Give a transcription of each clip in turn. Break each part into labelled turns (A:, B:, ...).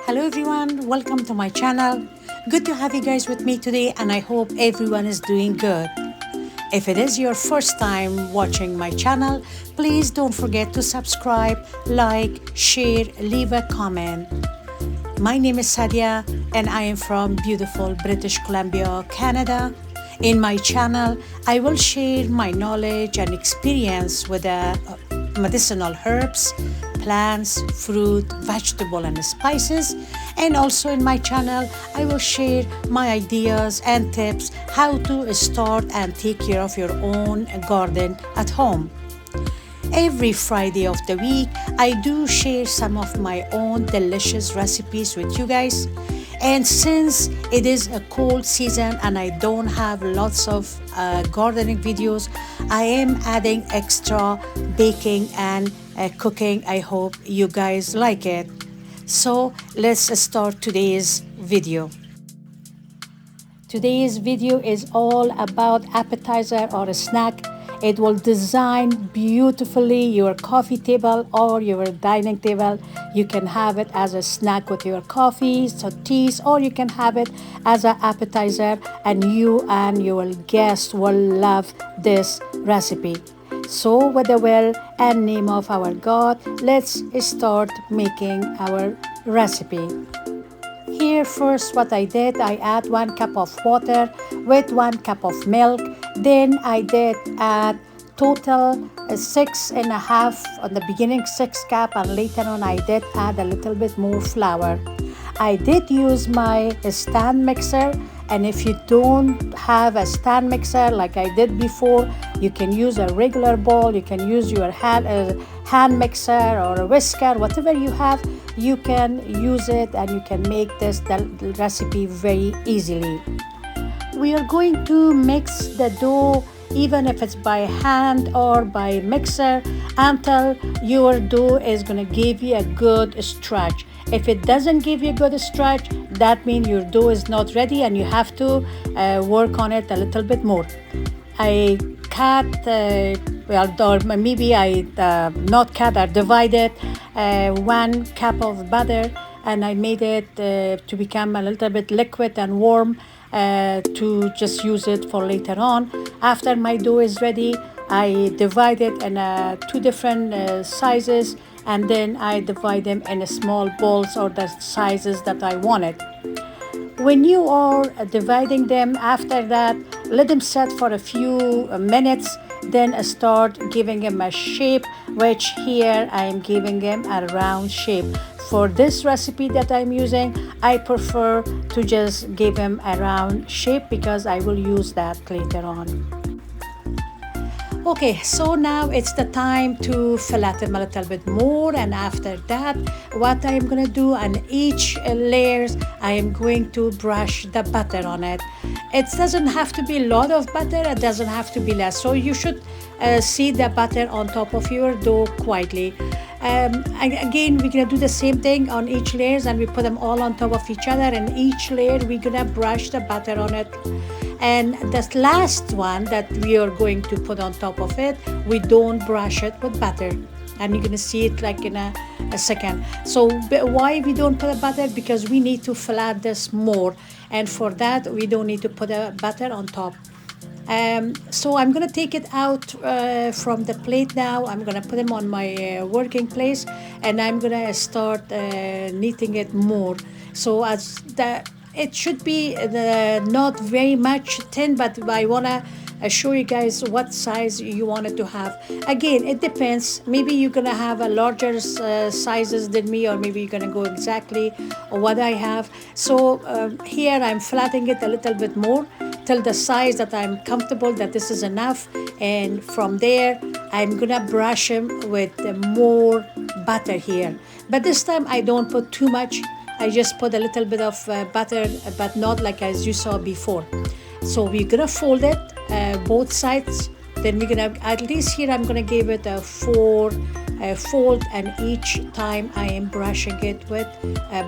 A: Hello everyone, welcome to my channel. Good to have you guys with me today and I hope everyone is doing good. If it is your first time watching my channel, please don't forget to subscribe, like, share, leave a comment. My name is Sadia and I am from beautiful British Columbia, Canada. In my channel, I will share my knowledge and experience with medicinal herbs, plants, fruit, vegetable and spices. And also in my channel, I will share my ideas and tips how to start and take care of your own garden at home. Every Friday of the week, I do share some of my own delicious recipes with you guys. And since it is a cold season and I don't have lots of gardening videos, I am adding extra baking and cooking. I hope you guys like it. So let's start today's video. Today's video is all about appetizer or a snack. It will design beautifully your coffee table or your dining table. You can have it as a snack with your coffees or teas, or you can have it as an appetizer, and you and your guests will love this recipe. So with the will and name of our God, let's start making our recipe. Here first what I did, I add 1 cup of water with 1 cup of milk. Then I did add total 6.5 on the beginning, 6 cup, and later on I did add a little bit more flour. I did use my stand mixer, and if you don't have a stand mixer like I did before, you can use a regular bowl, you can use your hand mixer or a whisker, whatever you have, you can use it and you can make this recipe very easily. We are going to mix the dough, even if it's by hand or by mixer, until your dough is going to give you a good stretch. If it doesn't give you a good stretch, that means your dough is not ready and you have to work on it a little bit more. I cut, or maybe I not cut, I divided 1 cup of butter, and I made it to become a little bit liquid and warm to just use it for later on. After my dough is ready, I divide it in 2 different sizes, and then I divide them in small balls or the sizes that I wanted. When you are dividing them, after that, let them set for a few minutes, then start giving them a shape, which here I am giving them a round shape. For this recipe that I'm using, I prefer to just give them a round shape because I will use that later on. Okay, so now it's the time to fillet them a little bit more, and after that, what I'm gonna do on each layers, I am going to brush the butter on it. It doesn't have to be a lot of butter, it doesn't have to be less, so you should see the butter on top of your dough quietly. Again, we're gonna do the same thing on each layers, and we put them all on top of each other, and each layer we're gonna brush the butter on it. And the last one that we are going to put on top of it, we don't brush it with butter, and you're gonna see it like in a second. So why we don't put a butter? Because we need to fillet this more, and for that we don't need to put a butter on top. So I'm gonna take it out from the plate now. I'm gonna put them on my working place, and I'm gonna start kneading it more. So as it should be not very much thin, but I wanna show you guys what size you want it to have. Again, it depends. Maybe you're gonna have a larger sizes than me, or maybe you're gonna go exactly what I have. So here I'm flattening it a little bit more till the size that I'm comfortable that this is enough, and from there I'm gonna brush them with more butter here. But this time I don't put too much. I just put a little bit of butter, but not like as you saw before. So we're gonna fold it both sides. Then we're gonna, at least here I'm gonna give it a 4 fold, and each time I am brushing it with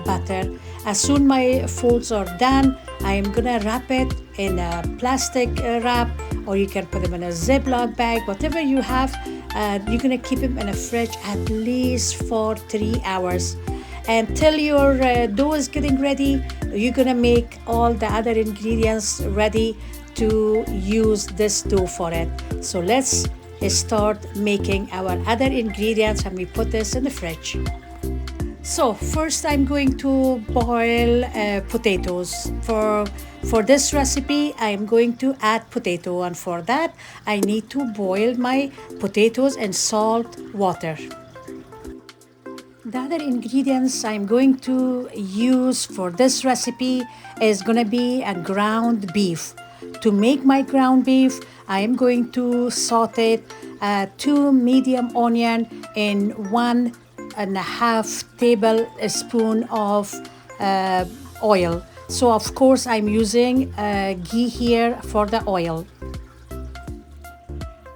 A: butter. As soon my folds are done, I am gonna wrap it in a plastic wrap, or you can put them in a Ziploc bag, whatever you have. You're gonna keep them in a fridge at least for 3 hours. And till your dough is getting ready, you're gonna make all the other ingredients ready to use this dough for it. So let's start making our other ingredients, and we put this in the fridge. So first I'm going to boil potatoes. For this recipe I'm going to add potato, and for that I need to boil my potatoes in salt water. The other ingredients I'm going to use for this recipe is going to be a ground beef. To make my ground beef, I am going to saute 2 medium onion in 1.5 tablespoon of oil. So of course I'm using ghee here for the oil.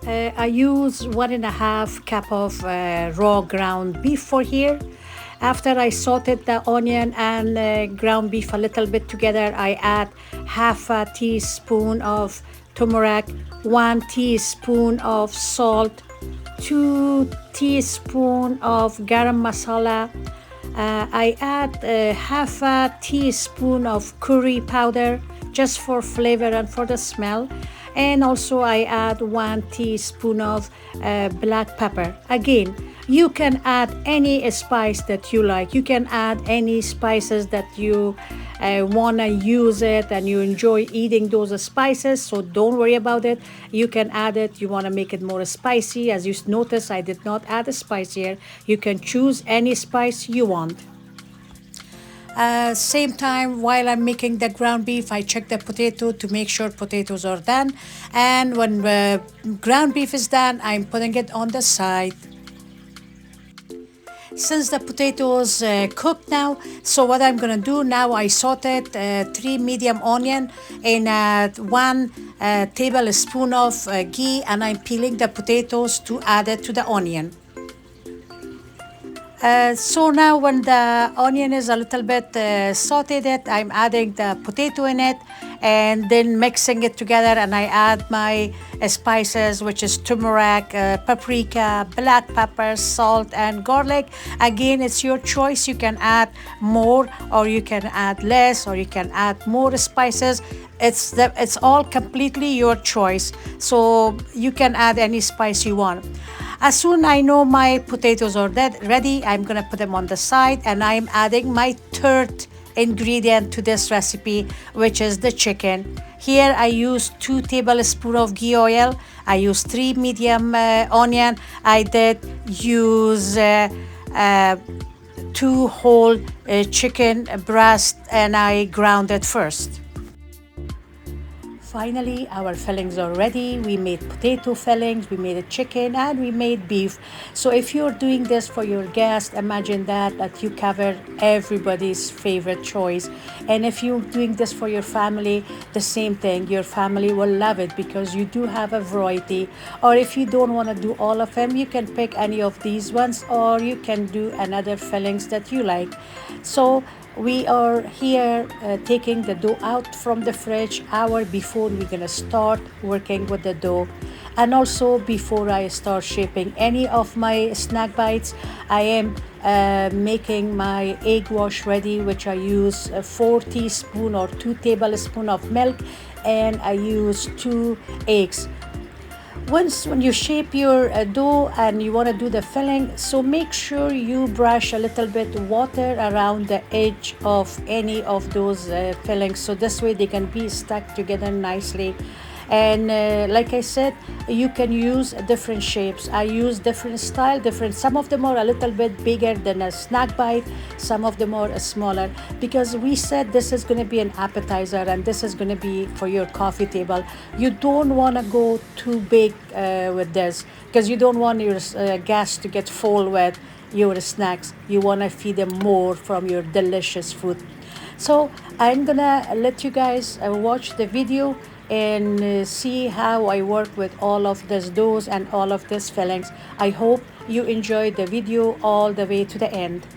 A: I use 1.5 cup of raw ground beef for here. After I sauteed the onion and ground beef a little bit together, I add half a teaspoon of turmeric, 1 teaspoon of salt, 2 teaspoon of garam masala. I add half a teaspoon of curry powder just for flavor and for the smell. And also I add 1 teaspoon of black pepper. Again, you can add any spice that you like. You can add any spices that you want to use it and you enjoy eating those spices, so don't worry about it. You can add it. You want to make it more spicy. As you notice, I did not add a spice here. You can choose any spice you want. Same time, while I'm making the ground beef, I check the potato to make sure potatoes are done. And when the ground beef is done, I'm putting it on the side. Since the potatoes cooked now, so what I'm gonna do now, I sauteed 3 medium onion in 1 tablespoon of ghee, and I'm peeling the potatoes to add it to the onion. So now when the onion is a little bit sauteed, I'm adding the potato in it and then mixing it together, and I add my spices, which is turmeric, paprika, black pepper, salt and garlic. Again, it's your choice. You can add more or you can add less, or you can add more spices. It's all completely your choice. So you can add any spice you want. As soon as I know my potatoes are ready, I'm gonna put them on the side, and I'm adding my third ingredient to this recipe, which is the chicken. Here I use 2 tablespoons of ghee oil. I use 3 medium onion. I did use 2 whole chicken breast, and I ground it first. Finally, our fillings are ready. We made potato fillings, we made a chicken, and we made beef. So if you're doing this for your guests, imagine that you cover everybody's favorite choice. And if you're doing this for your family, the same thing. Your family will love it because you do have a variety. Or if you don't want to do all of them, you can pick any of these ones, or you can do another fillings that you like. So we are here taking the dough out from the fridge hour before we're gonna start working with the dough. And also, before I start shaping any of my snack bites, I am making my egg wash ready, which I use 4 teaspoons or 2 tablespoons of milk, and I use 2 eggs. When you shape your dough and you want to do the filling, so make sure you brush a little bit water around the edge of any of those fillings, so this way they can be stuck together nicely. And like I said, you can use different shapes. I use different style, some of them are a little bit bigger than a snack bite, some of them are smaller, because we said this is going to be an appetizer and this is going to be for your coffee table. You don't want to go too big with this, because you don't want your guests to get full with your snacks. You want to feed them more from your delicious food. So I'm gonna let you guys watch the video and see how I work with all of these doughs and all of these fillings. I hope you enjoyed the video all the way to the end.